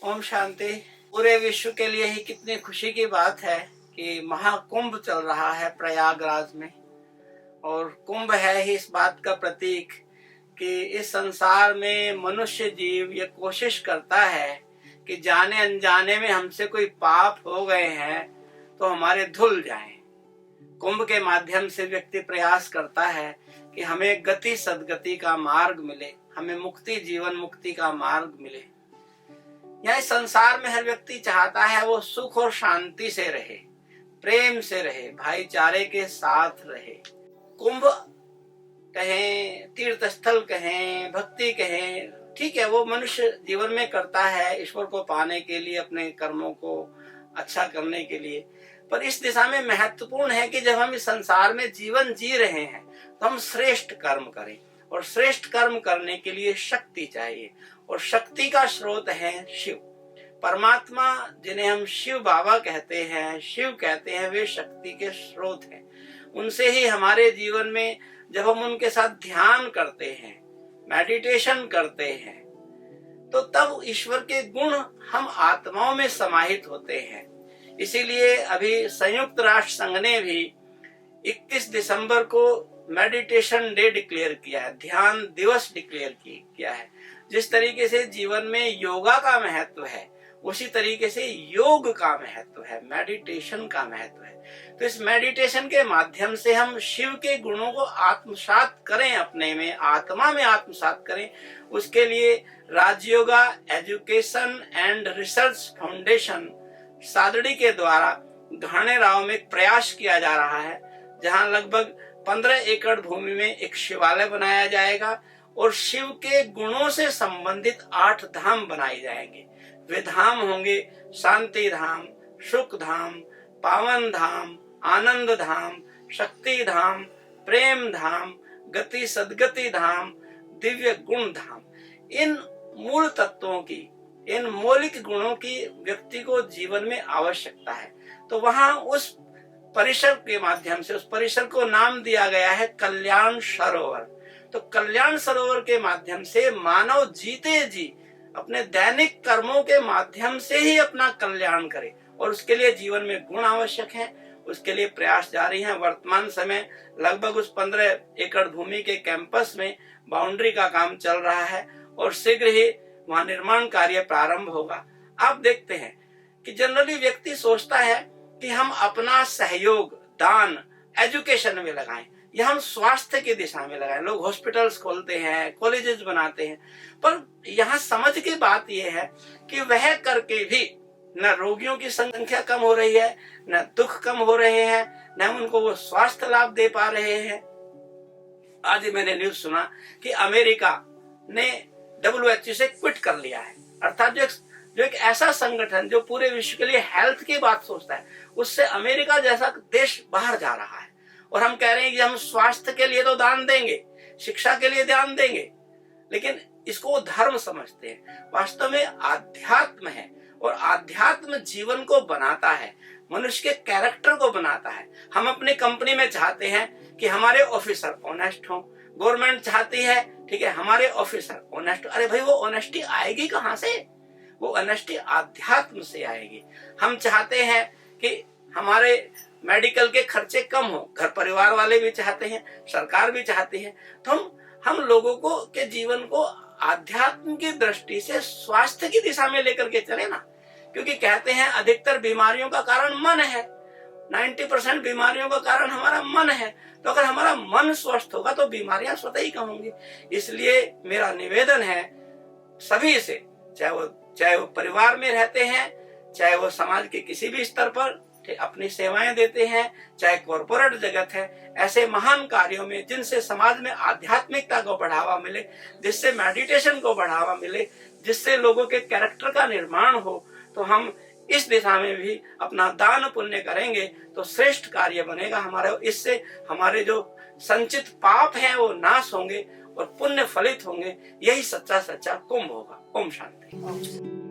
ओम शांति। पूरे विश्व के लिए ही कितनी खुशी की बात है कि महाकुंभ चल रहा है प्रयागराज में। और कुंभ है ही इस बात का प्रतीक कि इस संसार में मनुष्य जीव ये कोशिश करता है कि जाने अनजाने में हमसे कोई पाप हो गए हैं तो हमारे धुल जाएं। कुंभ के माध्यम से व्यक्ति प्रयास करता है कि हमें गति सदगति का मार्ग मिले, हमें मुक्ति जीवन मुक्ति का मार्ग मिले। यह संसार में हर व्यक्ति चाहता है वो सुख और शांति से रहे, प्रेम से रहे, भाईचारे के साथ रहे। कुंभ कहें, तीर्थ स्थल कहें, भक्ति कहें, ठीक है, वो मनुष्य जीवन में करता है ईश्वर को पाने के लिए, अपने कर्मों को अच्छा करने के लिए। पर इस दिशा में महत्वपूर्ण है कि जब हम इस संसार में जीवन जी रहे हैं तो हम श्रेष्ठ कर्म करें, और श्रेष्ठ कर्म करने के लिए शक्ति चाहिए, और शक्ति का स्रोत है शिव। परमात्मा जिन्हें हम शिव बाबा कहते हैं, शिव कहते हैं, वे शक्ति के स्रोत हैं। उनसे ही हमारे जीवन में जब हम उनके साथ ध्यान करते हैं, मेडिटेशन करते हैं, तो तब ईश्वर के गुण हम आत्माओं में समाहित होते हैं। इसीलिए अभी संयुक्त राष्ट्र संघ ने भी 21 दिसंबर को मेडिटेशन डे डिक्लेयर किया है, ध्यान दिवस डिक्लेयर किया है। जिस तरीके से जीवन में योगा का महत्व है, उसी तरीके से योग का महत्व है, मेडिटेशन का महत्व है। तो इस मेडिटेशन के माध्यम से हम शिव के गुणों को आत्मसात करें, अपने में आत्मा में आत्मसात करें। उसके लिए Rajyoga education and research foundation Sadri के द्वारा घाणेराव में एक प्रयास किया जा रहा है, जहां लगभग 15 एकड़ भूमि में एक शिवालय बनाया जाएगा और शिव के गुणों से संबंधित 8 धाम बनाए जाएंगे। वे धाम होंगे शांति धाम, सुख धाम, पावन धाम, आनंद धाम, शक्ति धाम, प्रेम धाम, गति सदगति धाम, दिव्य गुण धाम। इन मूल तत्वों की, इन मौलिक गुणों की व्यक्ति को जीवन में आवश्यकता है। तो वहां उस परिसर के माध्यम से, उस परिसर को नाम दिया गया है कल्याण सरोवर। तो कल्याण सरोवर के माध्यम से मानव जीते जी अपने दैनिक कर्मों के माध्यम से ही अपना कल्याण करे, और उसके लिए जीवन में गुण आवश्यक है। उसके लिए प्रयास जारी है। वर्तमान समय लगभग उस 15 एकड़ भूमि के कैंपस में बाउंड्री का काम चल रहा है और शीघ्र ही वहां निर्माण कार्य प्रारंभ होगा। आप देखते हैं कि जनरली व्यक्ति सोचता है कि हम अपना सहयोग दान एजुकेशन में लगाएं, या हम स्वास्थ्य की दिशा में लगाएं। लोग हॉस्पिटल्स खोलते हैं, कॉलेजेस बनाते हैं, पर यहाँ समझ की बात यह है कि वह करके भी न रोगियों की संख्या कम हो रही है, न दुख कम हो रहे हैं, न उनको वो स्वास्थ्य लाभ दे पा रहे हैं। आज मैंने न्यूज सुना कि अमेरिका ने WHO से क्विट कर लिया है, अर्थात जो एक ऐसा संगठन जो पूरे विश्व के लिए हेल्थ की बात सोचता है, उससे अमेरिका जैसा देश बाहर जा रहा है। और हम कह रहे हैं कि हम स्वास्थ्य के लिए तो दान देंगे, शिक्षा के लिए ध्यान देंगे, लेकिन इसको धर्म समझते हैं। वास्तव में आध्यात्म है, और आध्यात्म जीवन को बनाता है, मनुष्य के कैरेक्टर को बनाता है। हम अपनी कंपनी में चाहते हैं कि हमारे ऑफिसर ऑनेस्ट हों, गवर्नमेंट चाहती है, ठीक है, हमारे ऑफिसर ऑनेस्ट। अरे भाई, वो ऑनेस्टी आएगी कहां से? वो ऑनेस्टी आध्यात्म से आएगी। हम चाहते हैं कि हमारे मेडिकल के खर्चे कम हो, घर परिवार वाले भी चाहते हैं, सरकार भी चाहती है। तो हम लोगों को के जीवन को आध्यात्म की दृष्टि से स्वास्थ्य की दिशा में लेकर के चले ना, क्योंकि कहते हैं अधिकतर बीमारियों का कारण मन है। 90% बीमारियों का कारण हमारा मन है। तो अगर हमारा मन स्वस्थ होगा तो बीमारियां स्वतः ही कम होंगी। इसलिए मेरा निवेदन है सभी से, चाहे वो परिवार में रहते हैं, चाहे वो समाज के किसी भी स्तर पर अपनी सेवाएं देते हैं, चाहे कॉर्पोरेट जगत है, ऐसे महान कार्यों में जिनसे समाज में आध्यात्मिकता को बढ़ावा मिले, जिससे मेडिटेशन को बढ़ावा मिले, जिससे लोगों के कैरेक्टर का निर्माण हो, तो हम इस दिशा में भी अपना दान पुण्य करेंगे तो श्रेष्ठ कार्य बनेगा हमारा। इससे हमारे जो संचित पाप हैं वो नाश होंगे और पुण्य फलित होंगे। यही सच्चा कुंभ होगा। ओम शांति।